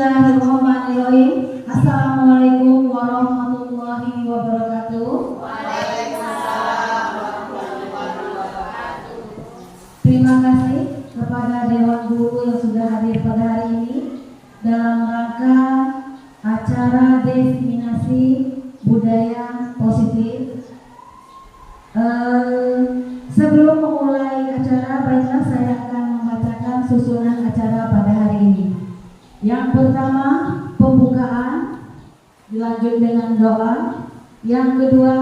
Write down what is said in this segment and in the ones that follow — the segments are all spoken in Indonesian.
Bismillahirrahmanirrahim. Assalamualaikum warahmatullahi wabarakatuh. Waalaikumsalam warahmatullahi wabarakatuh. Terima kasih kepada Dewan Guru yang sudah hadir pada hari ini dalam rangka acara diseminasi budaya positif. Sebelum memulai acara, baiklah saya akan membacakan susunan acara pada hari ini. Yang pertama, pembukaan, dilanjut dengan doa. Yang kedua,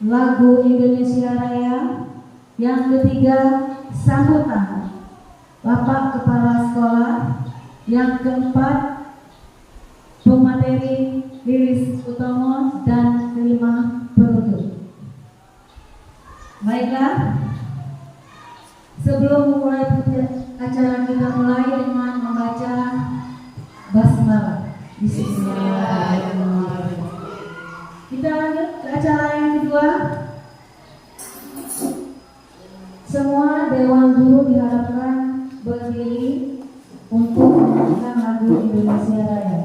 lagu Indonesia Raya. Yang ketiga, sambutan Bapak Kepala Sekolah. Yang keempat, pemateri Lilis Utomo. Dan kelima, penutup. Baiklah, sebelum memulai acara kita mulai dengan membaca basmalah. Bismillahirrahmanirrahim. Kita lanjut ke acara yang kedua. Semua Dewan Guru diharapkan berdiri untuk menyanyikan lagu Indonesia Raya.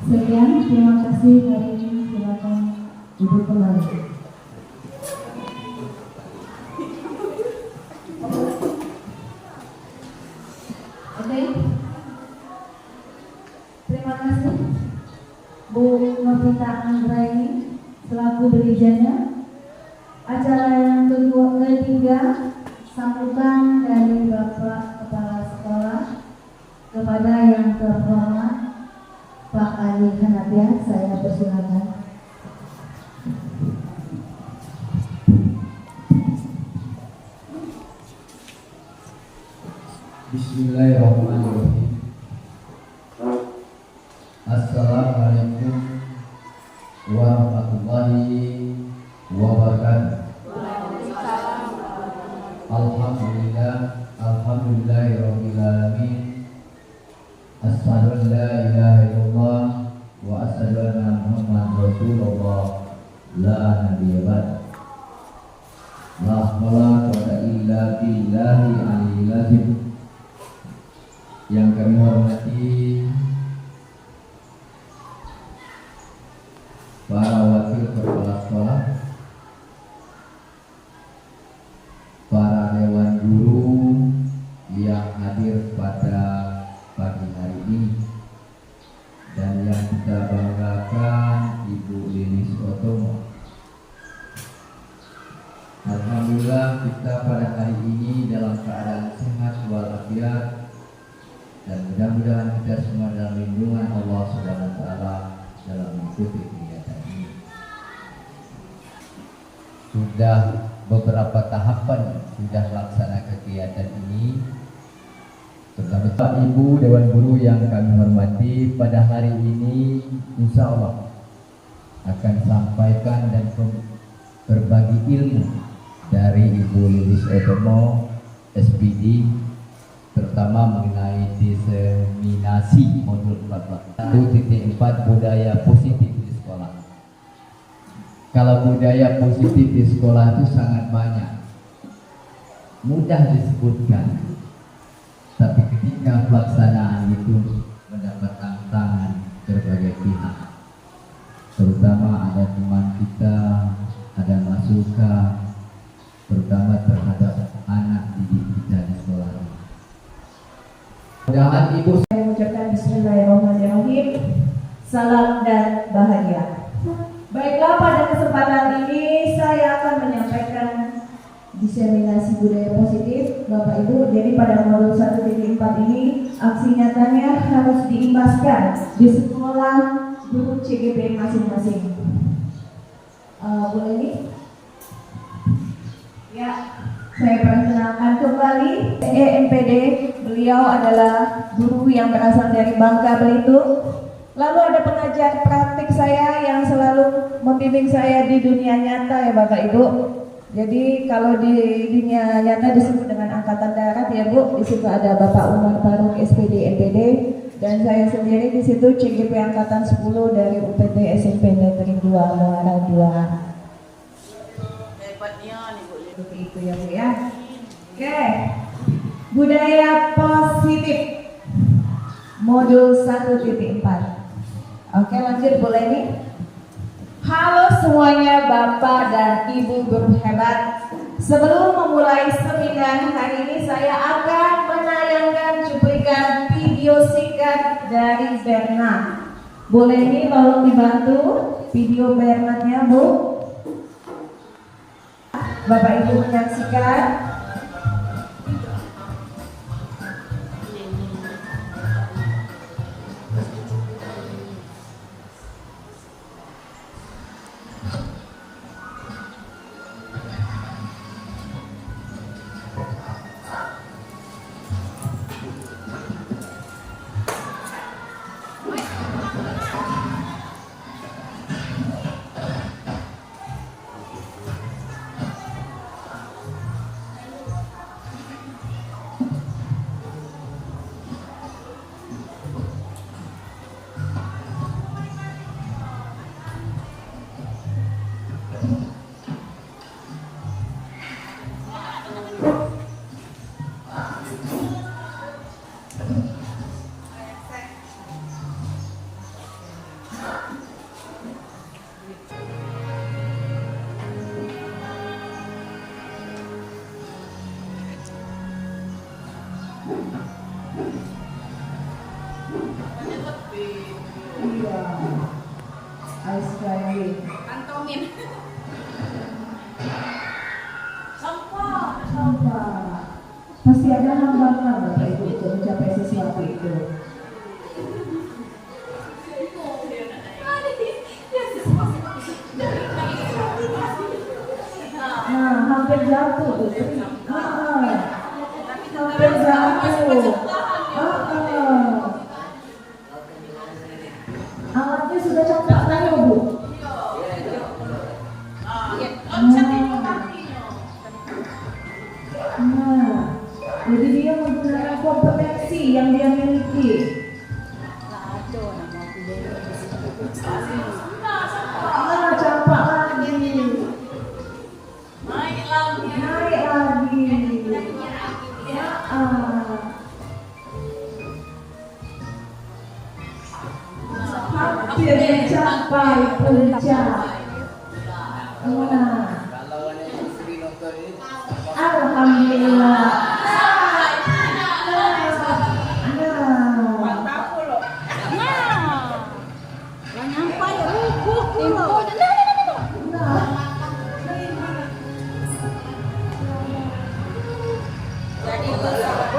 Sekian, terima kasih. Hari ini silakan duduk kembali. Oke, terima kasih Bu Novita Anggraini selaku dirijennya. Acara yang ketiga, sambutan dari Bapak Kepala Sekolah kepada yang terhormat Pak Ali Hanafiah, saya persilakan. Bismillahirrahmanirrahim. Assalamualaikum warahmatullahi wabarakatuh. Alhamdulillahirabbil alamin. Asyhadu an la ilaha illallah wa asyhadu anna Muhammadar Rasulullah la nabiyya ba'd. La haula wa la quwwata illa billahi aliyyil azim. Yang kami hormati para wakil kepala sekolah, para dewan guru yang hadir pada pagi hari ini, dan yang kita banggakan Ibu Lilis Utomo. Alhamdulillah kita pada hari ini dalam keadaan sehat walafiat, dan mudah-mudahan kita semua dalam lindungan Allah Subhanahu wa taala dalam mengikuti kegiatan. sudah beberapa tahapan sudah laksana kegiatan ini. Terutama Bapak Ibu Dewan Guru yang kami hormati, pada hari ini insya Allah akan sampaikan dan berbagi ilmu dari Ibu Lilis Otomo SPD, terutama mengenai diseminasi modul 1.4 budaya positif di sekolah. Kalau budaya positif di sekolah itu sangat banyak, mudah disebutkan, tapi ketika pelaksanaan itu mendapat tantangan berbagai pihak, terutama ada teman kita, ada masukan, terutama terhadap anak didik kita di sekolah. Mudah-mudahan Ibu Saya mengucapkan Bismillahirrahmanirrahim. Salam dan bahagia. Baiklah, pada kesempatan ini saya akan menyampaikan diseminasi budaya positif, Bapak Ibu. Jadi pada modul 1.4 ini aksi nyatanya harus diimbaskan di sekolah guru CGP masing-masing. Boleh nih? Ya, saya perkenalkan kembali EMPD. Beliau adalah guru yang berasal dari Bangka Belitung. Lalu ada pengajar praktik saya yang selalu membimbing saya di dunia nyata ya Bapak Ibu. Jadi kalau di dunia nyata disebut dengan Angkatan Darat ya Bu. Di situ ada Bapak Umar Faruk SPD MPD dan saya sendiri di situ CGP Angkatan 10 dari UPT SMP Negeri 2 Muara 2. Hebatnya nih Bu. Seperti itu ya Bu ya. Oke. Budaya positif modul 1.4. Oke, lanjut boleh nih. Halo semuanya Bapak dan Ibu guru hebat. Sebelum memulai seminar hari ini saya akan menayangkan cuplikan video singkat dari Bernard. Boleh nih tolong dibantu video Bernardnya Bu. Bapak Ibu menyaksikan. Iya, ice climbing. Kantongin. Sampah. Pasti ada hambatan Bapak Ibu untuk mencapai sesuatu itu. Nah, hampir jatuh tuh. Hampir jatuh. Alatnya sudah campak kan ya Bu? Nah, jadi dia menggunakan kompetensi yang dia miliki. Nah, campak lagi. Naik lagi. Hampir mencapai puncak. Nah, alhamdulillah.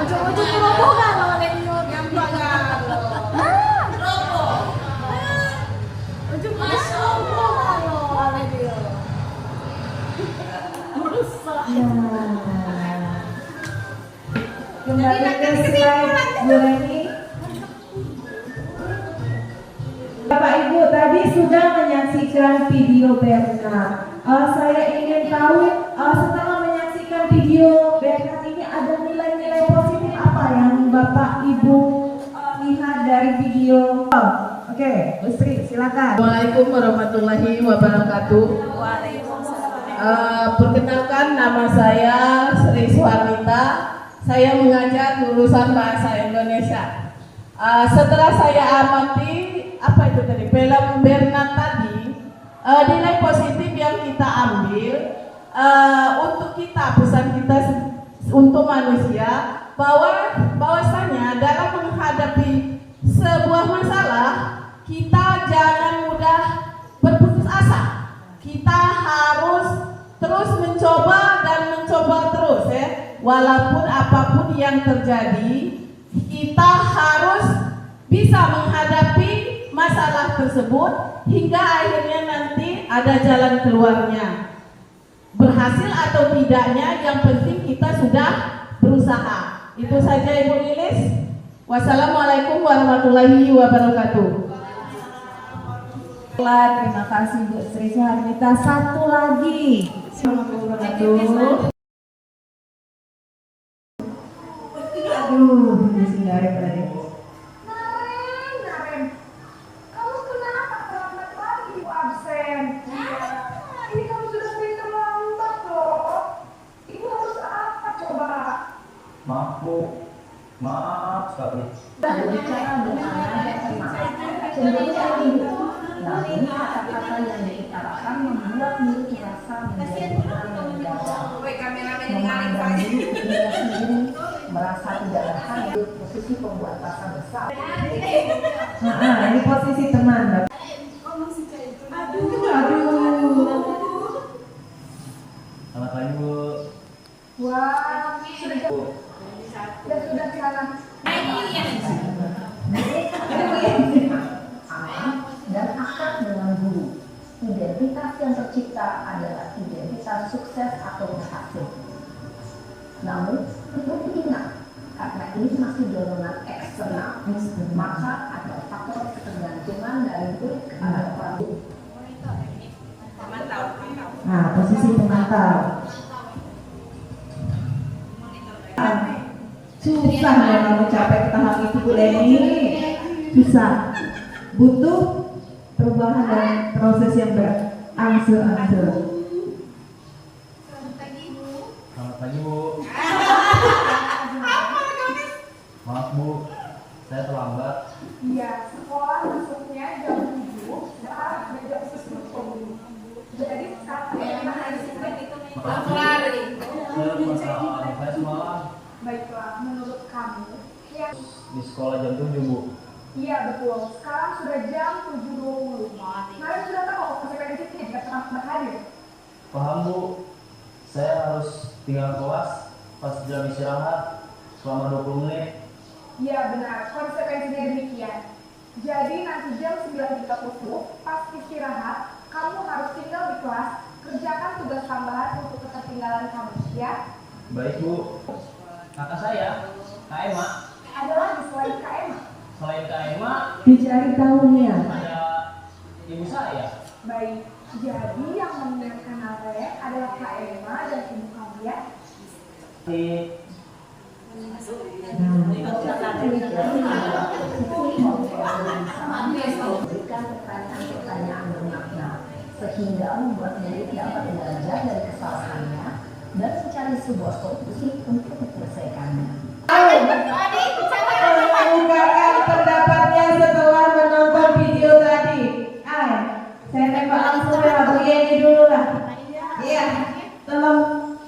Ujung-ujung robohan kalau lewat gambarnya. Ujung-ujung robohan loh dia. tadi sudah menyaksikan video Bernard. Saya ingin tahu setelah menyaksikan video Bernard ini ada nilai-nilai positif apa yang Bapak Ibu lihat dari video? Oke, Bu Sri, silakan. Assalamualaikum warahmatullahi wabarakatuh. Perkenalkan, nama saya Sri Suharnita. Saya mengajar jurusan Bahasa Indonesia. Setelah saya amati film Bernard tadi, nilai positif yang kita ambil untuk kita, pesan kita untuk manusia, bahwasanya dalam menghadapi sebuah masalah kita jangan mudah berputus asa. Kita harus terus mencoba dan mencoba terus ya. Walaupun apapun yang terjadi, kita harus bisa menghadapi masalah tersebut hingga akhirnya nanti ada jalan keluarnya. Berhasil atau tidaknya, yang penting kita sudah berusaha. Itu saja Ibu Lilis. Wassalamualaikum warahmatullahi wabarakatuh. Terima kasih Bu Sri Suharnita. Satu lagi. Aduh, disinggarin tadi. Naren, kamu kenapa terlambat lagi Ibu absen? Ini kamu sudah sering terlambat loh. Ibu harus apa coba? Maaf Bu, maaf sekali. Berbicara dengan nada semangat, cenderung tinggi. Namun kata-kata yang diutarakan membuat mulut merasa menjadi mendadak. Memandang diri dirinya sendiri, merasa tidak berharga. Posisi pembuat rasa besar. Ini posisi teman. Aduh. Selamat pagi Bu. Wah, sudah sana. Aman dan akrab dengan guru. Identitas yang tercipta adalah identitas sukses atau berhasil. Namun, perlu diingat, karena ini masih dorongan eksternal, maka ada faktor ketergantungan dari murid kepada orang tua. Nah, posisi pemantau. Susah memang mencapai ke tahap itu Bu Leni. Susah. Butuh perubahan dan proses yang berangsur-angsur. Selamat pagi Bu. Maaf Bu, saya terlambat. Iya, sekolah masuknya jam 7, sekarang sudah jam 10. Jadi sekarang kita harus Saya masalah anak saya semalam baiklah, menurut kamu yang di sekolah jam 7 Bu. iya betul, sekarang sudah jam 7.20. Kemarin sudah tahu konsekuensi ini jika terlambat hadir. Paham Bu, saya harus tinggal kelas pas jam istirahat selama 20 menit. Iya benar, konsekuensinya demikian. Jadi nanti jam 9.30 pas istirahat, kamu harus tinggal di kelas, kerjakan tugas tambahan untuk ketertinggalan kamu, ya? Baik Bu. Kakak saya, Kak Emma. Ada lagi selain Kak Emma? Selain Kak Emma, Dicari tahunya. ada ibu saya. Baik, jadi yang mendengarkan Nare adalah Kak Emma dan ibu kamu, ya? Memberikan pertanyaan-pertanyaan bermakna sehingga membuat murid dapat belajar dari kesalahannya dan mencari sebuah solusi untuk menyelesaikannya. Mengungkapkan pendapatnya setelah menonton video tadi. Saya tembak langsung ya Bu Yeni dulu lah. Iya, tolong.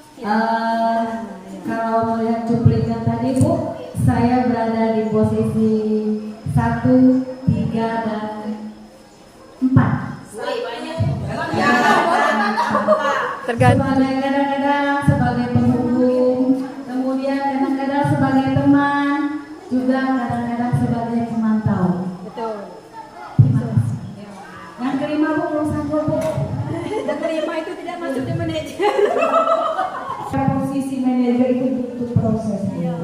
Kalau melihat cuplikan tadi Bu, saya berada di posisi 1, 3, dan 4. Tergantung. Kadang-kadang sebagai penghubung, kemudian kadang-kadang sebagai teman, juga kadang-kadang sebagai pemantau. Betul. Yang kelima Bu, urusan Bu. Dan kelima itu tidak masuk di manajer. Posisi manajer itu butuh proses. Ya.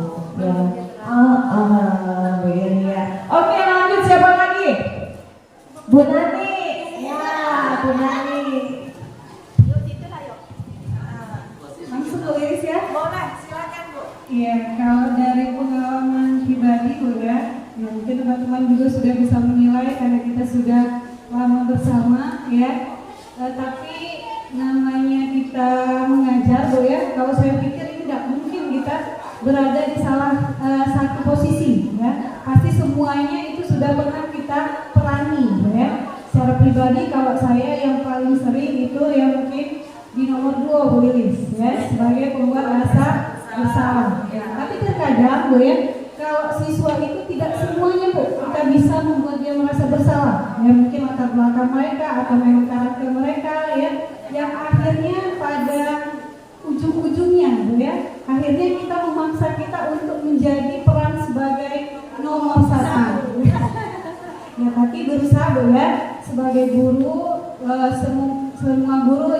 Begini ya. Oke, lanjut siapa lagi? Bu Nani. Bu Nani. Yuk, situ lah yuk. Langsung Bu Iris ya. Boleh, silakan Bu. Iya, kalau dari pengalaman pribadi Bu ya mungkin teman-teman juga sudah bisa menilai karena kita sudah lama bersama ya. Tapi namanya kita mengajar Bu ya, kalau saya pikir ini tidak mungkin kita berada di salah satu posisi ya. Pasti semuanya itu sudah pernah kita perani Bu ya. Secara pribadi kalau saya yang paling sering itu yang mungkin di nomor 2 Bu Lilis ya, sebagai pembuat rasa bersalah ya. Tapi terkadang Bu ya, kalau siswa itu tidak semuanya Bu kita bisa membuat dia merasa bersalah ya, mungkin latar belakang mereka atau memang karakter mereka ya, yang akhirnya pada ujung-ujungnya Bu ya, akhirnya kita memaksa kita untuk menjadi peran sebagai nomor 1 ya. Tapi berusaha Bu ya, sebagai guru semua guru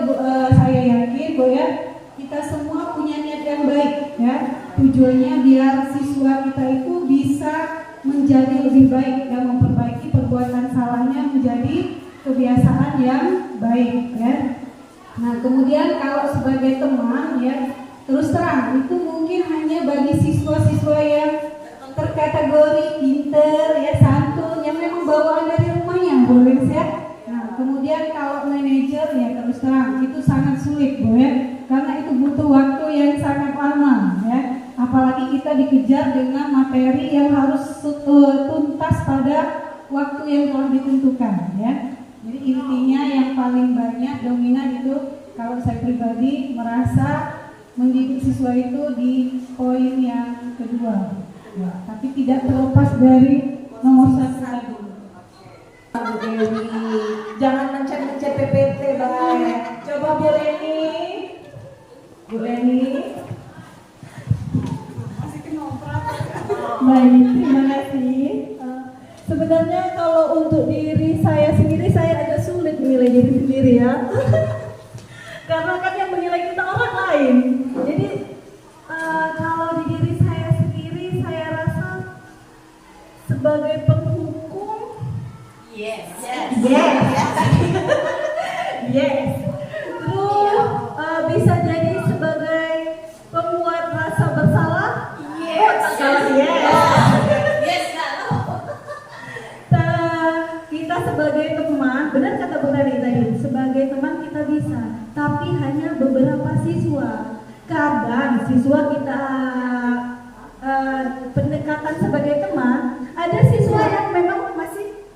saya yakin Bu ya, kita semua punya niat yang baik ya. Tujuannya biar siswa kita itu bisa menjadi lebih baik dan memperbaiki perbuatan salahnya menjadi kebiasaan yang baik ya. Nah kemudian kalau sebagai teman ya, terus terang itu mungkin hanya bagi siswa-siswa yang terkategori pinter ya, santun, yang memang bawaan dari rumahnya boleh ya. Nah kemudian kalau manajer ya terus terang itu sangat sulit Bu ya, karena itu butuh waktu yang sangat lama ya. Apalagi kita dikejar dengan materi yang harus tuntas pada waktu yang telah ditentukan ya. Jadi intinya yang paling banyak dominan itu kalau saya pribadi merasa mendidik siswa itu di poin yang kedua ya. Tapi tidak terlepas dari nomor 1 tadi. Bu Dewi, jangan mencet-mencet PPT baik. Coba Bu Leni. Bu Leni. Baik, terima kasih. Sebenarnya kalau untuk diri saya sendiri, saya agak sulit menilai diri sendiri ya. Karena kan yang menilai kita orang lain. Jadi kalau di diri saya sendiri, saya rasa sebagai penghukum. Yes. Yes. Terus bisa jadi sebagai pembuat rasa bersalah. Yes. Kita sebagai teman, benar kata Bu Nani tadi, sebagai teman kita bisa, tapi hanya beberapa siswa. Kadang siswa kita pendekatan sebagai teman, ada siswa yang memang masih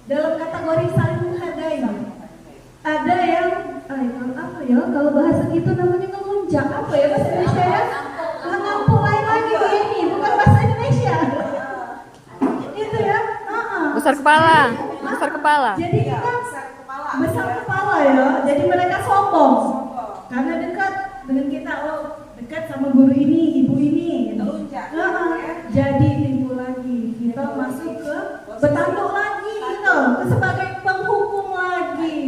dalam kategori saling menghargai. Ada yang apa ya, kalau bahasa gitu namanya ngelunjak, apa ya bahasa Indonesia ya? Ngampul lain lagi Bu ini, bukan bahasa Indonesia. Itu ya. Besar kepala. Jadi kita besar kepala ya. Jadi mereka sombong. Karena dekat dengan kita, oh dekat sama guru ini, ibu ini. Gitu. Jadi timbul lagi. Kita masuk ke bertanduk lagi gitu. Sebagai penghukum lagi.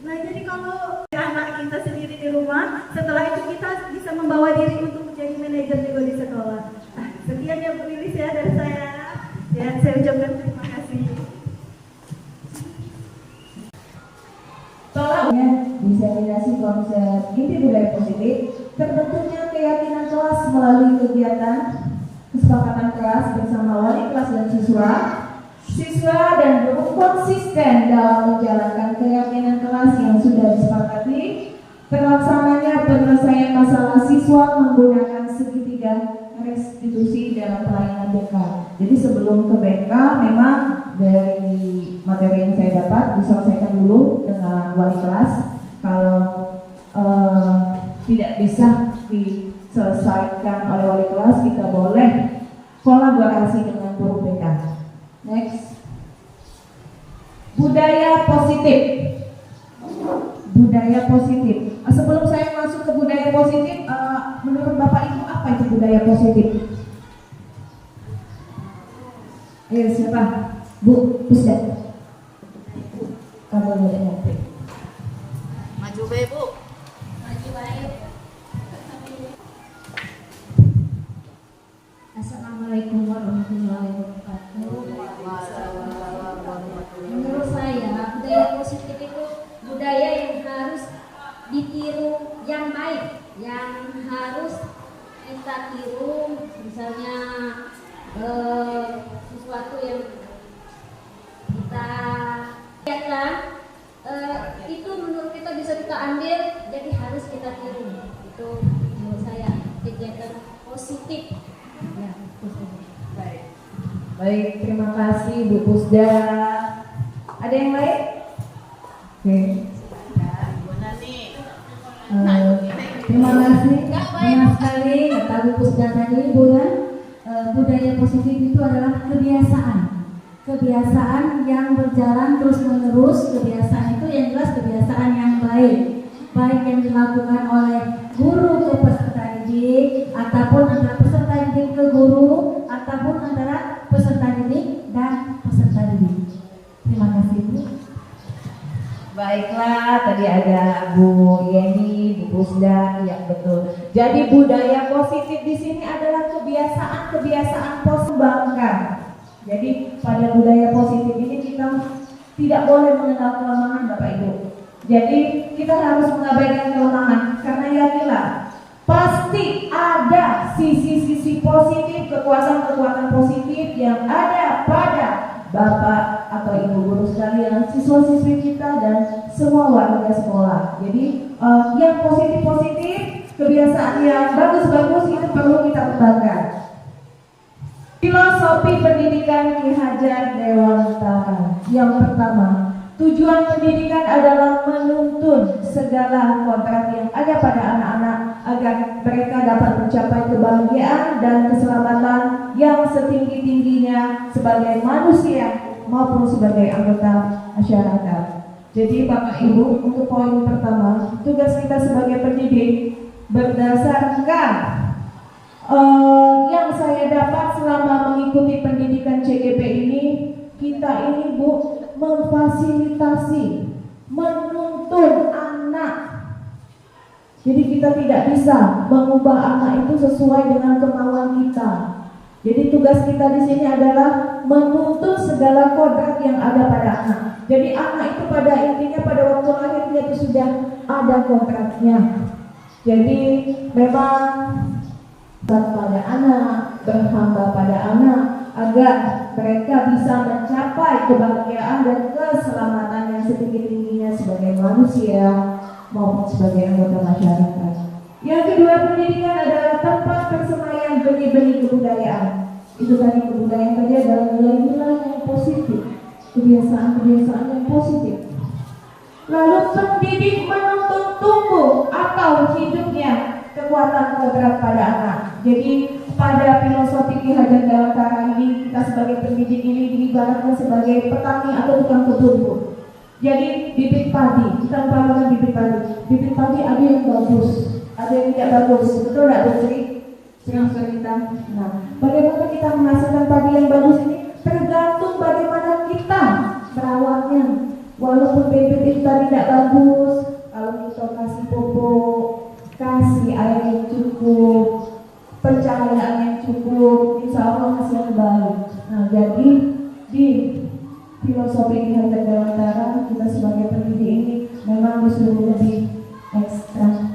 Nah jadi kalau anak kita sendiri di rumah, setelah itu kita bisa membawa diri untuk menjadi manajer juga di sekolah. Nah, sekian yang Bu Lilis ya dari saya. Ya, saya ucapkan terima kasih. Ya, diseminasi konsep inti budaya positif, terbentuknya keyakinan kelas melalui kegiatan kesepakatan kelas bersama wali kelas dan siswa dan guru konsisten dalam menjalankan keyakinan kelas yang sudah disepakati. Terlaksananya penyelesaian masalah siswa menggunakan segitiga restitusi dalam pelayanan BK. Jadi sebelum ke BK memang dari materi yang saya dapat diselesaikan dulu dengan wali kelas. Kalau tidak bisa diselesaikan oleh wali kelas, kita boleh kolaborasi dengan guru BK. Next, budaya positif. Budaya positif. Sebelum saya masuk ke budaya positif, menurut Bapak Ibu apa itu budaya positif? Ayo siapa? Bu, Pusat. Kamu boleh nanti. Maju baik Bu. Assalamualaikum warahmatullahi wabarakatuh. Menurut saya budaya positif itu budaya yang harus kita tiru, misalnya sesuatu yang kita lihatkan, itu menurut kita bisa kita ambil, jadi harus kita tiru. Itu menurut saya kegiatan positif. Ya, positif. Baik, terima kasih Bu Pusda. Ada yang lain? Oke. Terima kasih. Benar sekali kata Bu Pusda tadi, Bu ya. Budaya positif itu adalah kebiasaan yang berjalan terus menerus. Kebiasaan itu yang jelas kebiasaan yang baik yang dilakukan oleh guru ke peserta didik, ataupun antara peserta didik ke guru, ataupun antara peserta didik dan peserta didik. Terima kasih Bu. Baiklah, tadi ada Bu Yeni, Bu Pusda, ya betul. Jadi budaya positif di sini adalah kebiasaan positif bangga. Jadi pada budaya positif ini kita tidak boleh mengenal kelemahan Bapak Ibu. Jadi kita harus mengabaikan kelemahan, karena yakinlah pasti ada sisi-sisi positif, kekuatan-kekuatan positif yang ada pada Bapak atau Ibu guru sekalian, siswa-siswi kita dan semua warga sekolah. Jadi yang positif-positif, kebiasaan yang bagus-bagus itu perlu kita kembangkan. Filosofi pendidikan Ki Hajar Dewantara. Yang pertama, tujuan pendidikan adalah menuntun segala kodrat yang ada pada anak-anak agar mereka dapat mencapai kebahagiaan dan keselamatan yang setinggi-tingginya sebagai manusia maupun sebagai anggota masyarakat. Jadi Bapak Ibu, untuk poin pertama, tugas kita sebagai pendidik berdasarkan yang saya dapat selama mengikuti pendidikan CGP ini, kita ini Bu memfasilitasi, menuntun anak. Jadi kita tidak bisa mengubah anak itu sesuai dengan kemauan kita. Jadi tugas kita di sini adalah menuntun segala kodrat yang ada pada anak. Jadi anak itu pada intinya pada waktu lahir dia itu sudah ada kodratnya. Jadi memang pada anak, berhamba pada anak agar mereka bisa mencapai kebahagiaan dan keselamatan yang setinggi-tingginya sebagai manusia maupun sebagai anggota masyarakat. Yang kedua, pendidikan adalah tempat persemaian benih-benih kebudayaan. Itu tadi kebudayaan tadi adalah nilai-nilai yang positif, kebiasaan-kebiasaan yang positif. Lalu pendidik menuntun tumbuh atau hidupnya kekuatan kodrat pada anak. Jadi pada filosofi Ki Hajar Dewantara ini, kita sebagai pendidik ini diibaratkan sebagai petani atau tukang kebun. Jadi bibit padi, kita umpamakan bibit padi ada yang bagus, ada yang tidak bagus, betul tidak Bu Sri? Sering kita. Nah, bagaimana kita menghasilkan padi yang bagus ini tergantung bagaimana kita merawatnya. Walaupun bibit itu tadi tidak bagus, kalau kita kasih pupuk, kasih air yang cukup, pencahayaan yang cukup, insya Allah hasilnya baik. Nah, jadi di filosofi Ki Hajar Dewantara, kita sebagai pendidik ini memang disuruh lebih ekstra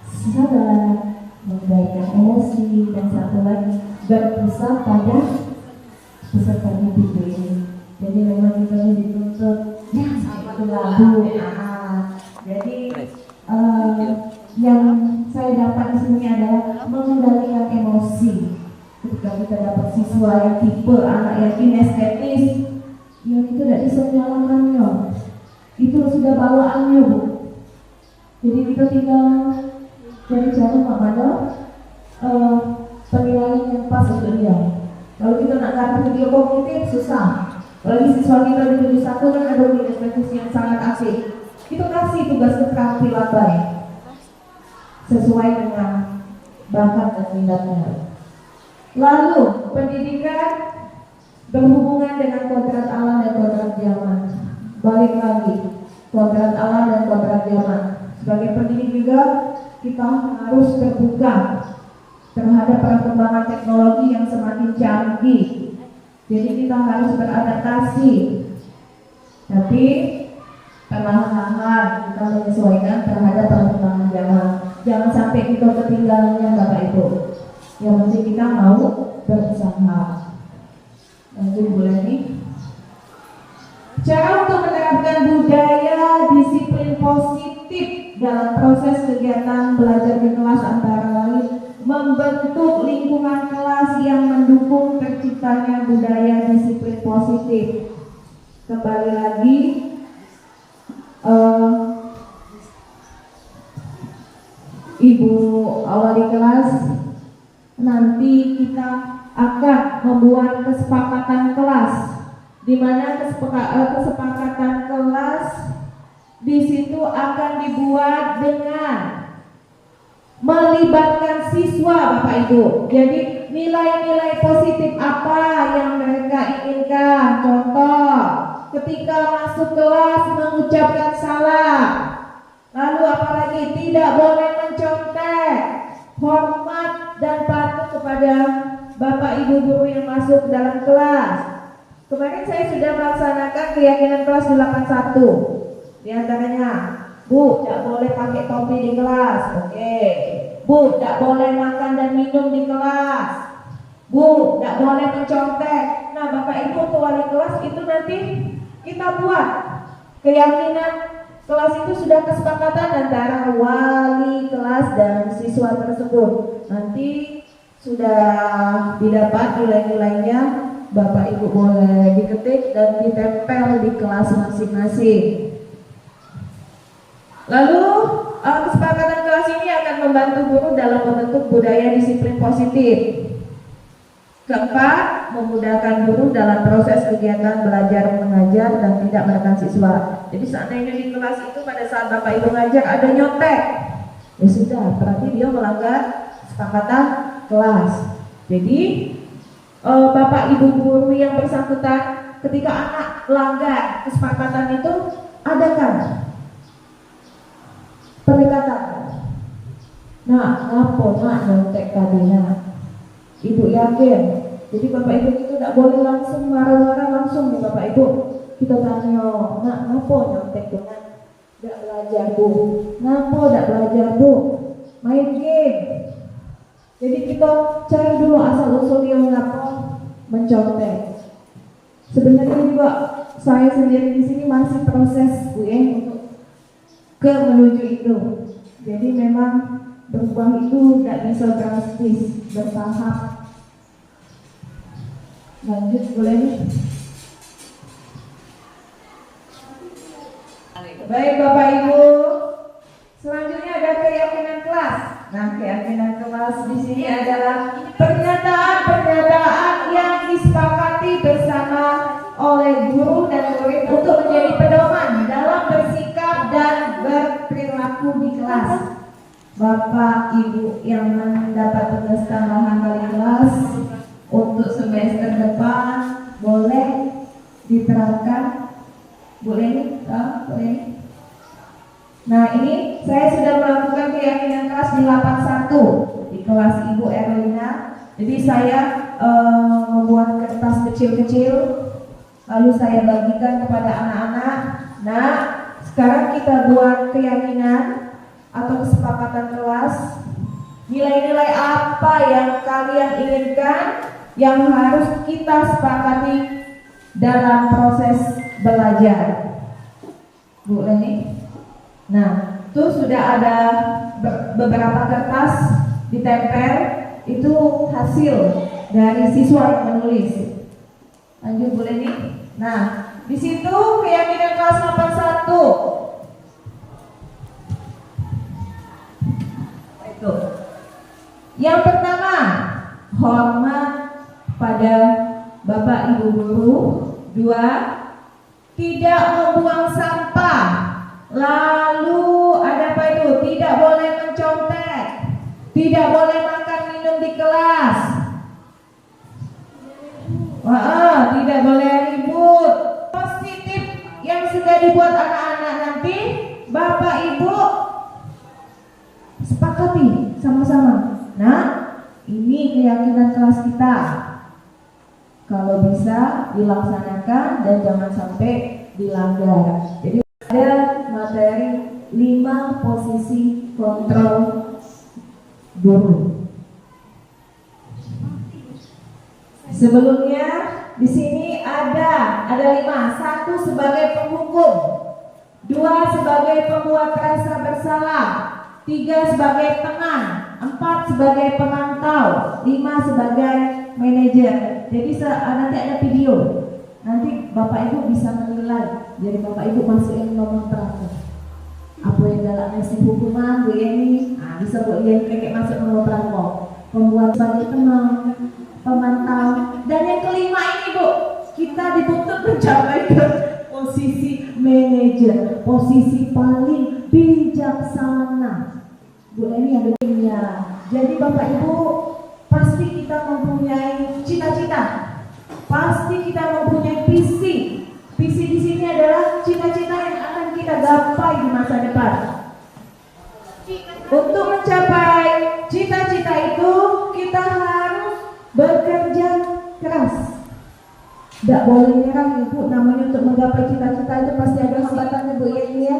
sabar, membaikkan emosi, dan satu lagi berpusat pada peserta didik ini. Jadi memang kita dituntut itu lagu. Jadi yang saya dapat di sini adalah mengendalikan emosi. Ketika kita dapat siswa yang tipe anak yang kinestetis, yang itu tidak bisa menyalahkannya, itu sudah bawaannya Bu. Jadi kita tinggal cari cara bagaimana penilaian yang pas untuk dia. Kalau kita nak ngerti video kognitif susah. Apalagi siswa kita di 71 kan ada kinestetis yang sangat asik. Kita kasih tugas keterampilan baik sesuai dengan bakat dan minatnya. Lalu pendidikan berhubungan dengan kodrat alam dan kodrat zaman. Balik lagi, kodrat alam dan kodrat zaman. Sebagai pendidik juga kita harus terbuka terhadap perkembangan teknologi yang semakin canggih. Jadi kita harus beradaptasi, tapi perlahan-lahan kita menyesuaikan terhadap perkembangan zaman. Jangan Yang penting kita mau berusaha. Lanjut boleh nih. Cara untuk menerapkan budaya disiplin positif dalam proses kegiatan belajar di kelas antara lain membentuk lingkungan kelas yang mendukung terciptanya budaya disiplin positif. Kembali lagi, Ibu awali kelas, nanti kita akan membuat kesepakatan kelas, di mana kesepakatan kelas di situ akan dibuat dengan melibatkan siswa, Bapak Ibu. Jadi nilai-nilai positif apa yang mereka inginkan. Contoh, ketika masuk kelas mengucapkan salam. Lalu apalagi tidak boleh mencontek, hormat dan patuh kepada Bapak Ibu guru yang masuk dalam kelas. Kemarin saya sudah melaksanakan keyakinan kelas 81. Di antaranya, Bu, tidak boleh pakai topi di kelas. Oke. Bu, tidak boleh makan dan minum di kelas. Bu, tidak boleh mencontek. Nah, Bapak Ibu wali kelas itu nanti kita buat keyakinan kelas itu sudah kesepakatan antara wali kelas dan siswa tersebut. Nanti sudah didapat nilai-nilainya, Bapak Ibu boleh diketik dan ditempel di kelas masing-masing. Lalu kesepakatan kelas ini akan membantu guru dalam membentuk budaya disiplin positif. Keempat, memudahkan guru dalam proses kegiatan belajar mengajar dan tidak menekan siswa. Jadi seandainya di kelas itu pada saat Bapak Ibu ngajar ada nyontek, ya sudah, berarti dia melanggar kesepakatan kelas. Jadi Bapak Ibu guru yang bersangkutan ketika anak langgar kesepakatan itu, adakan pendekatan. Nah, ngapa nak nyontek tadi nak? Ibu yakin. Jadi Bapak Ibu itu tidak boleh langsung marah-marah langsung nih Bapak Ibu. Kita tanya, nak ngapa nyontek tuh nak? Tidak belajar Bu. Ngapa tidak belajar Bu? Main game. Jadi kita cari dulu asal usul yang ngapa mencontek. Sebenarnya juga saya sendiri di sini masih proses Bu ya untuk menuju itu. Jadi memang berubah itu tidak bisa drastis, bertahap. Lanjut boleh nih. Baik Bapak Ibu, selanjutnya ada keyakinan kelas. Nah, keyakinan kelas di sini adalah pernyataan-pernyataan yang disepakati bersama oleh guru dan murid untuk menjadi pedoman dalam bersikap dan berperilaku di kelas. Bapak Ibu yang mendapat tugas tambahan wali kelas untuk semester depan boleh diterapkan. Boleh nih? Boleh nih? Nah, ini saya sudah melakukan keyakinan kelas di 81 di kelas Ibu Erlina. Jadi saya membuat kertas kecil-kecil, lalu saya bagikan kepada anak-anak. Nah, sekarang kita buat keyakinan atau kesepakatan kelas. Nilai-nilai apa yang kalian inginkan yang harus kita sepakati dalam proses belajar. Bu Leni. Nah, itu sudah ada beberapa kertas ditempel, itu hasil dari siswa yang menulis. Lanjut Bu Leni. Nah, di situ keyakinan kelas 81. Itu. Yang pertama, hormat pada Bapak Ibu guru. 2, tidak membuang sampah. Lalu ada apa itu? Tidak boleh mencontek. Tidak boleh makan minum di kelas. Tidak boleh ribut. Positif yang sudah dibuat anak-anak nanti Bapak Ibu sepakati sama-sama. Nah, ini keyakinan kelas kita. Kalau bisa dilaksanakan dan jangan sampai dilanggar. Jadi ada materi 5 posisi kontrol guru. Sebelumnya di sini ada 5. 1 sebagai penghukum, 2 sebagai pembuat rasa bersalah, 3 sebagai teman, 4 sebagai pemantau, 5 sebagai manajer. Jadi nanti ada video. Nanti Bapak Ibu bisa menilai. Jadi Bapak Ibu masukin nomor berapa? Apa yang dalam nasi hukuman Bu Yeni? Nah, bisa Bu Yeni kayak masuk nomor berapa? Pembuat sebagai teman, pemantau. Dan yang kelima ini Bu, kita dituntut mencapai ke posisi manajer, posisi paling bijaksana. Bu Yeni ada punya. Jadi Bapak Ibu pasti kita mempunyai cita-cita. Pasti kita mempunyai visi. Visi di sini adalah cita-cita yang akan kita gapai di masa depan. Untuk mencapai cita-cita itu kita harus bekerja keras. Tidak boleh nyerah Ibu. Namanya untuk menggapai cita-cita itu pasti ada hambatannya Bu ya.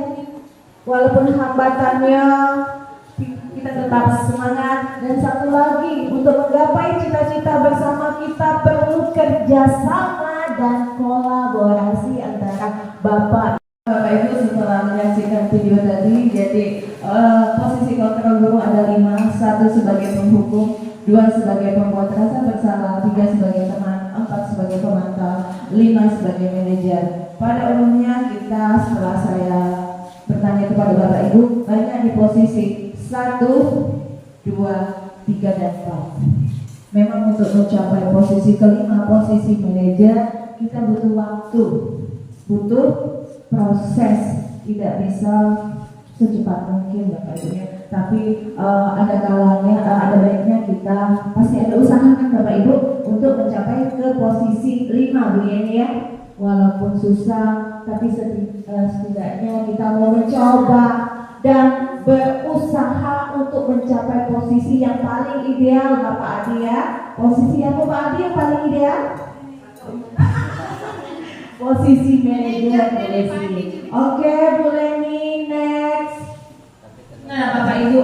Walaupun hambatannya kita tetap semangat. Dan satu lagi, untuk menggapai cita-cita bersama kita perlu kerjasama dan kolaborasi antara Bapak Ibu. Setelah menyaksikan video tadi, jadi posisi kontrol guru ada 5. 1 sebagai penghukum, 2 sebagai pembuat rasa bersalah, 3 sebagai teman, 4 sebagai pemantau, 5 sebagai manajer. Pada umumnya kita, setelah saya bertanya kepada Bapak Ibu, banyak di posisi 1, 2, 3, dan 4. Memang untuk mencapai posisi kelima, posisi manajer, kita butuh waktu, butuh proses, tidak bisa secepat mungkin Bapak Ibu ya. Tapi ada kalanya, ada baiknya kita pasti ada usaha kan Bapak Ibu untuk mencapai ke posisi 5 Bu Yeni ya. Walaupun susah, tapi setidaknya kita mau mencoba dan berusaha untuk mencapai posisi yang paling ideal Bapak Adi ya. Posisi yang Bapak Adi yang paling ideal? Posisi manajer. Oke Bu Leni, next. Nah Bapak Ibu,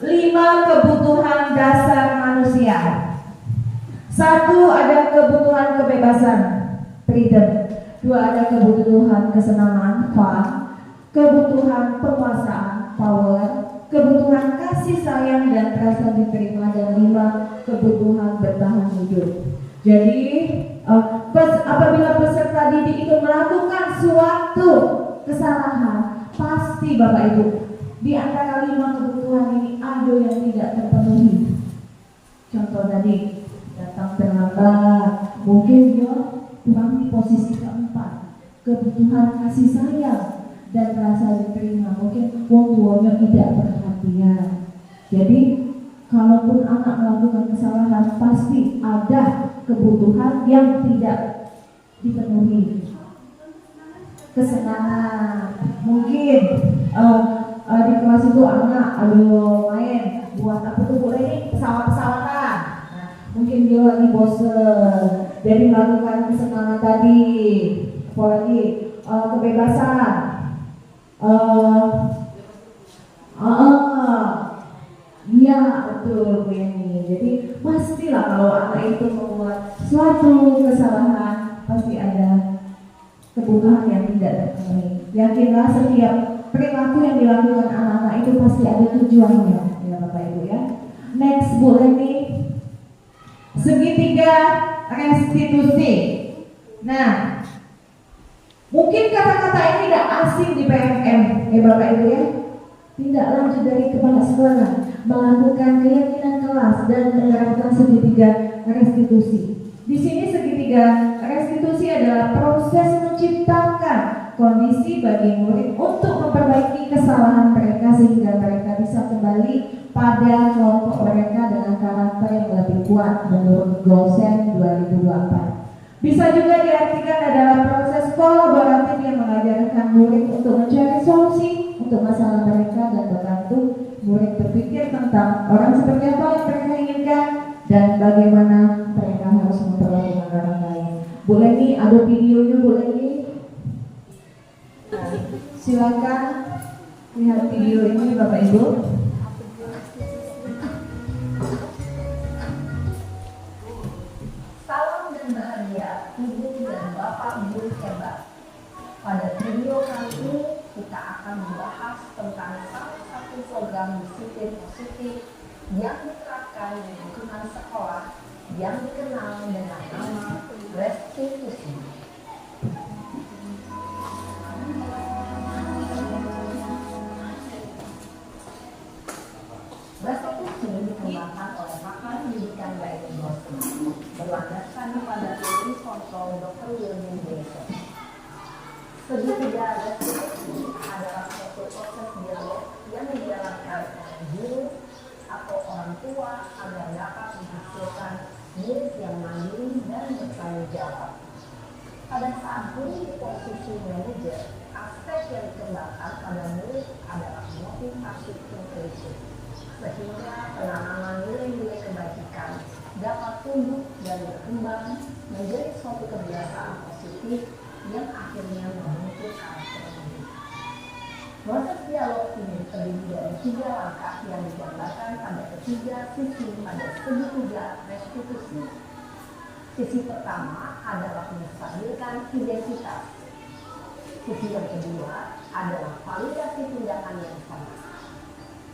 5 kebutuhan dasar manusia. 1 ada kebutuhan kebebasan, freedom. 2 ada kebutuhan kesenangan, fun. Kebutuhan penguasaan, power. Kebutuhan kasih sayang dan rasa diterima. Dan 5 kebutuhan bertahan hidup. Jadi apabila peserta didik itu melakukan suatu kesalahan, pasti Bapak Ibu di antara 5 kebutuhan ini ada yang tidak terpenuhi. Contoh tadi, datang terlambat, mungkin dia kurang di posisi keempat. Kebutuhan kasih sayang dan rasa diterima, mungkin wong tuanya tidak perhatian. Jadi kalaupun anak melakukan kesalahan, pasti ada kebutuhan yang tidak dipenuhi. Kesenangan, mungkin di kelas itu anak main buat apa tuh boleh nih pesawat-pesawatan. Nah, mungkin dia lagi bosen, jadi melakukan kesenangan tadi. Apalagi kebebasan. Iya betul Bu Yeni. Jadi pastilah kalau anak itu membuat suatu kesalahan, pasti ada kebutuhan yang tidak terpenuhi. Yakinlah setiap perilaku yang dilakukan anak-anak itu pasti ada tujuannya, ya Bapak Ibu ya. Next Bu Leni, segitiga restitusi. Nah, mungkin kata-kata ini tidak asing di PMM, ya Bapak Ibu ya. Tidak lanjut dari kepala sekolah, melakukan keyakinan kelas dan menerapkan segitiga restitusi. Di sini segitiga restitusi adalah proses menciptakan kondisi bagi murid untuk memperbaiki kesalahan mereka sehingga mereka bisa kembali pada kelompok mereka dengan karakter yang lebih kuat menurut Gosen 2024. Bisa juga diartikan adalah proses kolaboratif yang mengajarkan murid untuk mencari solusi untuk masalah mereka dan membantu murid berpikir tentang orang seperti apa yang mereka inginkan dan bagaimana mereka harus memperlakukan orang lain. Bu Leni, ada videonya Bu Leni? Silakan lihat video ini Bapak Ibu. Pada video kali ini kita akan membahas tentang salah satu program disiplin positif yang diterapkan di lingkungan sekolah yang dikenal dengan nama restitusi. Restitusi dikembangkan oleh pakar pendidikan Baik Bosman berlandaskan pada teori kontrol Dr. William Jason. Segitiga restitusi adalah suatu proses dialog yang dijalankan oleh guru atau orang tua agar dapat menghasilkan murid yang mandiri dan bertanggung jawab. Pada saat guru di posisi manajer, aspek yang dikembangkan pada murid adalah motivasi inklusif, sehingga penanaman nilai-nilai kebajikan dapat tumbuh dan berkembang menjadi suatu kebiasaan positif yang akhirnya membentuk karakter diri. Proses dialog ini terdiri dari 3 langkah yang digambarkan pada ketiga sisi pada segitiga restitusi. Sisi pertama adalah menstabilkan identitas. Sisi yang kedua adalah validasi tindakan yang sama.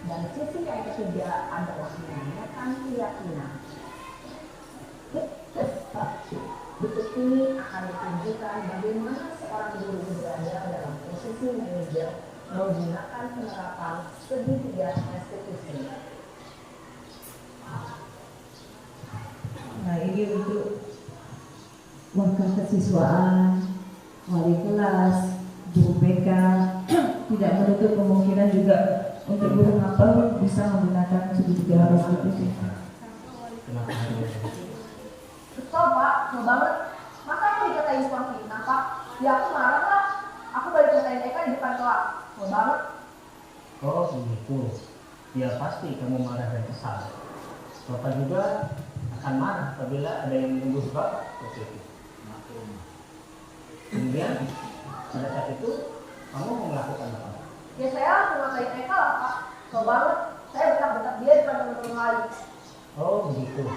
Dan sisi yang ketiga adalah menanyakan keyakinan. Bentuk ini akan menunjukkan bagaimana seorang guru berada dalam posisi manajer menggunakan penerapan segitiga restitusi. Nah, ini untuk langkah kesiswaan, wali kelas, guru BK, tidak menutup kemungkinan juga untuk guru mapel bisa menggunakan segitiga restitusi. Kesel pak, kesel banget. Masa aku dikatain tukang fitnah pak? Ya aku marah lah. Aku balik katain Eka di depan kelas. Kesel banget. Oh begitu. Ya pasti kamu marah dan kesal. Bapak juga akan marah apabila ada yang menuduh Bapak seperti itu. Kemudian pada saat itu kamu mau melakukan apa? Ya saya langsung ngatain Eka lah pak. Kesel banget. Saya bentak-bentak dia di depan teman-teman lain. Oh begitu.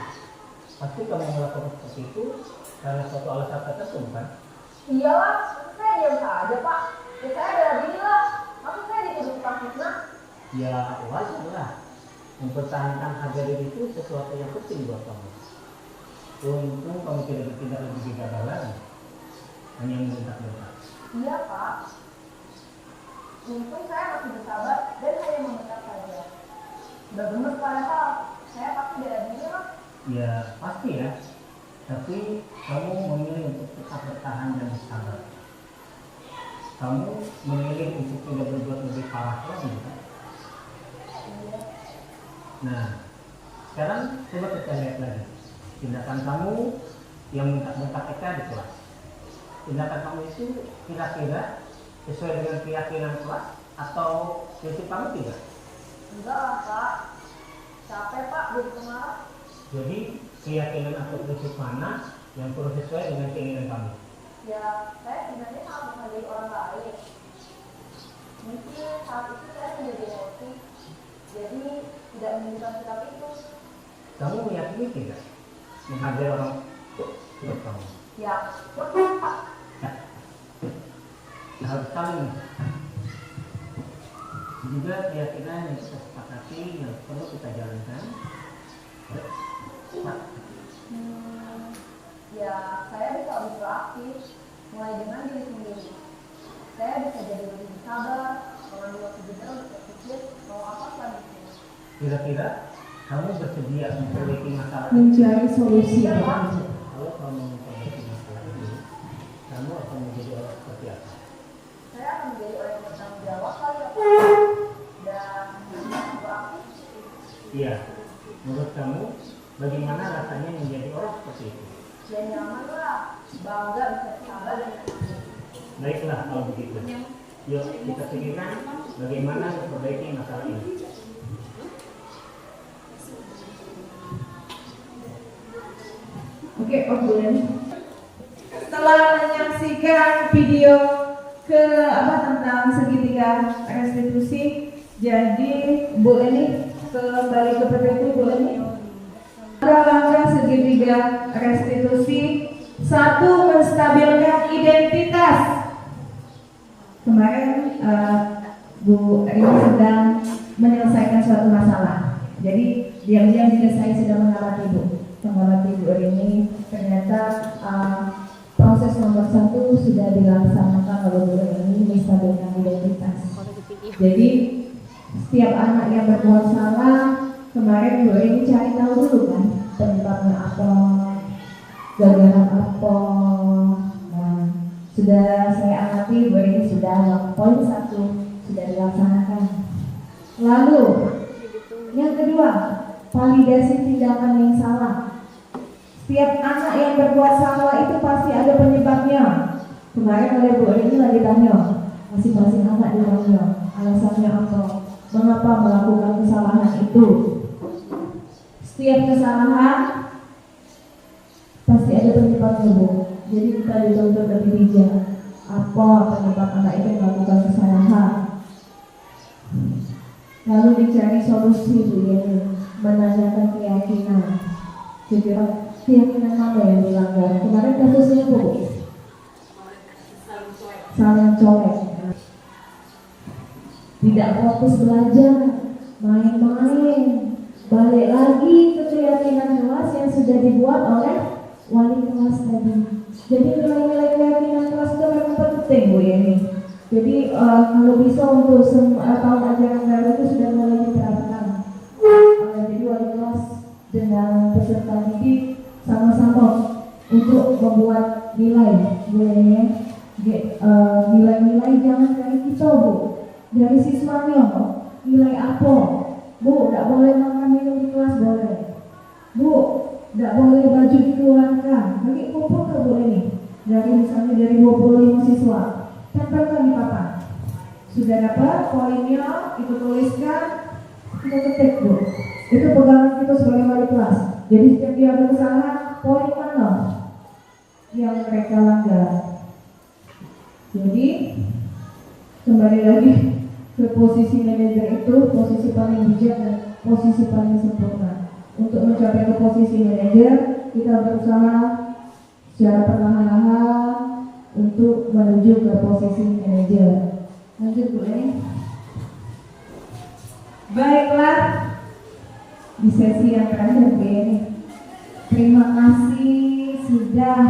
Pasti kamu melakukan seperti itu karena suatu alasan tertentu kan? Iyalah, saya diam saja pak. Ya saya bela diri lah. Masa saya dituduh tukang fitnah? Ya wajar lah. Mempertahankan harga diri itu sesuatu yang penting buat kamu. Untung kamu tidak bertindak lebih gegabah lagi. Hanya membentak-bentak. Iya pak. Untung saya masih bersabar dan hanya membentak saja. Udah gemes padahal. Saya pasti bela diri lah. Ya pasti ya, tapi kamu memilih untuk tetap bertahan dan bersabar. Kamu memilih untuk tidak berbuat lebih parah lagi kan? Nah, sekarang coba kita lihat lagi tindakan kamu yang bentak-bentak Eka di kelas. Tindakan kamu itu kira-kira sesuai dengan keyakinan kelas atau prinsip kamu tidak? Enggak lah pak. Capek pak jadi pemarah. Jadi keyakinan atau prinsip mana yang perlu sesuai dengan keinginan kamu? Ya, saya sebenarnya sangat menghargai orang lain. Mungkin saat itu saya menjadi emosi, jadi tidak menunjukkan sikap itu. Kamu meyakini tidak menghargai orang tua kamu? Ya, betul pak. Harus saling. Juga keyakinan yang kita sepakati yang perlu kita jalankan. Ya, saya bisa lebih proaktif, mulai dengan diri sendiri. Saya bisa jadi lebih sabar, mengambil waktu jeda untuk berpikir mau apa selanjutnya. Kira-kira kamu bersedia memperbaiki masalah Mencari solusi. Iya, Pak. Kalau kamu memperbaiki masalah ini, kamu akan menjadi orang seperti apa? Saya akan menjadi orang yang bertanggung jawab kali ya, Pak. Dan proaktif. Iya. Menurut kamu, bagaimana rasanya menjadi orang seperti itu? Ya nyaman lah, bangga bisa sabar dan aktif. Baiklah kalau begitu. Yuk kita pikirkan bagaimana memperbaiki masalah ini. Oke, Om Bulan. Setelah menyaksikan video tentang segitiga restitusi, jadi Bu Eni kembali ke PPT Bu Eni. Ada langkah segitiga restitusi. 1. Menstabilkan identitas. kemarin Bu Rini sedang menyelesaikan suatu masalah. Jadi diam-diam juga saya sudah mengamati Bu Rini. Ternyata proses nomor 1 sudah dilaksanakan oleh Bu Rini, menstabilkan identitas. Jadi setiap anak yang berbuat salah, kemarin Bu Rini cari tahu dulu kan penyebabnya apa, gara-gara apa. Nah, sudah saya amati Bu Rini sudah poin 1 sudah dilaksanakan. Lalu yang kedua, validasi tindakan yang salah. Setiap anak yang berbuat salah itu pasti ada penyebabnya. Kemarin oleh Bu Rini lagi tanya, masing-masing anak ditanya alasannya apa, mengapa melakukan kesalahan itu. Setiap kesalahan pasti ada penyebabnya, Bu. Jadi kita dituntut lebih bijak. Apa penyebab anak itu melakukan kesalahan? Lalu dicari solusi, Bu, ya, menanyakan keyakinan. Kira keyakinan mana yang dilanggar? Kemarin kasusnya, Bu, saling colek. Tidak fokus belajar, main-main, balik lagi ke keyakinan kelas yang sudah dibuat oleh wali kelas tadi. Jadi nilai-nilai keyakinan kelas itu memang penting, Bu, ya, ini. Jadi kalau bisa untuk tahun ajaran baru itu sudah mulai diterapkan. Jadi wali kelas dengan peserta didik sama-sama untuk membuat nilainya, nilai-nilai jangan dari kita, Bu, dari siswanya. Nilai apa? Bu, tidak boleh makan minum di kelas, boleh. Bu, tidak boleh baju dikeluarkan. Bagi kumpul ke boleh nih. Dari misalnya dari 25 siswa, tempelkan di papan. Sudah dapat poinnya, itu tuliskan, kita ketik, Bu. Itu pegangan kita sebagai wali kelas. Jadi setiap dia ada kesalahan, poin mana yang mereka langgar. Jadi kembali lagi ke posisi manajer itu, posisi paling bijak dan posisi paling sempurna. Untuk mencapai ke posisi manajer, kita berusaha secara perlahan-lahan untuk menuju ke posisi manajer. Lanjut, Bu. Baiklah, di sesi yang terakhir, Bu, ini terima kasih sudah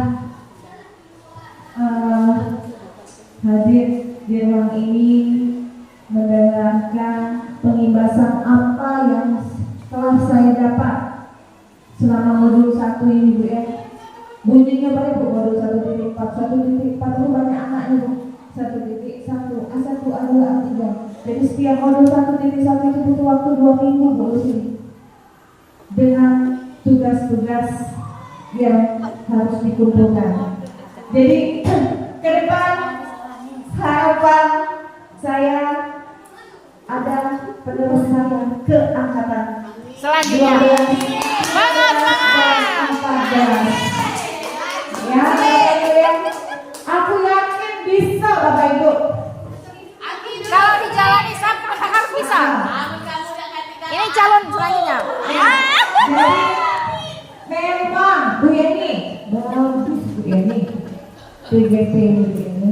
hadir di ruang ini mendengarkan pengimbasan apa yang telah saya dapat selama modul 1 ini, Bu, ya. Bunyinya baik, Bu, modul 1.4. 1.4 itu banyak anaknya, Bu. 1.1, A1, A2, A3. Jadi setiap modul 1.1 itu butuh waktu 2 minggu, Bu, sini. Dengan tugas-tugas yang harus dikumpulkan. Jadi ke depan harapan saya ada penerus saya ke angkatan Selanjutnya. 12 dan 14. Aku yakin bisa, Bapak Ibu. Kalau dijalani sampai harus bisa. Ini calon selanjutnya. Jadi memang Bu Yeni bagus, Bu Yeni. PGP Bu Yeni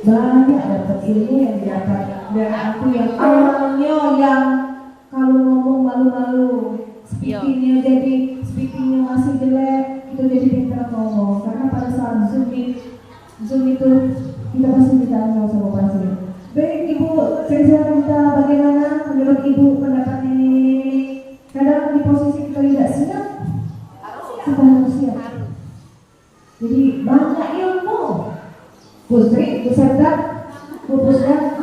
banyak dapat ilmu yang didapat dari aku yang awalnya yang kalau ngomong malu-malu, speakingnya masih jelek, itu jadi pintar ngomong. Karena pada saat Zoom itu kita pasti ditanya sama pasien. Baik Ibu, cerita kita bagaimana menurut Ibu pendapat ini? Kadang di posisi kita tidak siap, kita harus siap. Jadi banyak ilmu. Putri, peserta, pusda,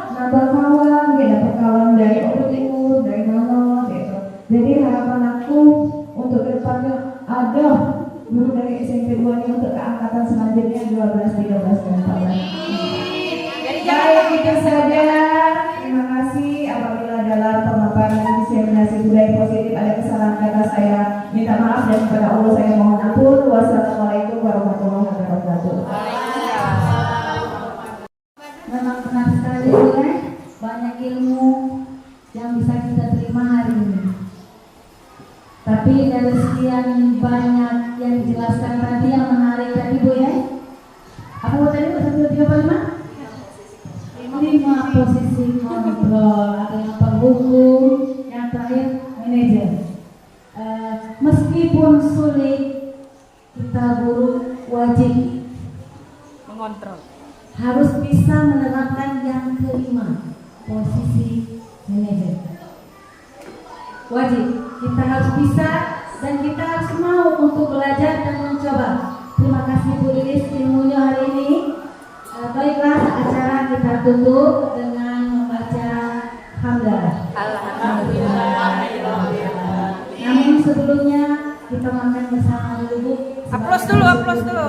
nambah kawan, dia dapat kawan dari Open Timur, dari mana, gitu. Jadi harapan aku untuk kedepannya ada guru dari SMP 2 ini untuk keangkatan selanjutnya 12, 13, dan 14. Baik, itu saja. Terima kasih. Apabila dalam pemaparan diseminasi budaya positif ada kesalahan kata saya minta maaf dan kepada Allah saya mohon ampun. Wassalamualaikum warahmatullahi wabarakatuh. Memang benar sekali, Bu, banyak ilmu yang bisa kita terima hari ini. Tapi dari sekian banyak yang dijelaskan tadi yang menarik tadi, Bu, ya. Apa tadi 135? kelima posisi kontrol atau yang penghukum, yang terakhir manajer. Meskipun sulit, kita guru wajib Mengontrol. harus bisa menerapkan yang kelima, posisi manajer. Wajib, kita harus bisa dan kita harus mau untuk belajar dan mencoba. Terima kasih Bu Lilis ilmunya hari ini. Baiklah, acara kita tutup dengan membaca hamdalah. Namun sebelumnya kita makan bersama dulu. Aplaus dulu, aplaus dulu.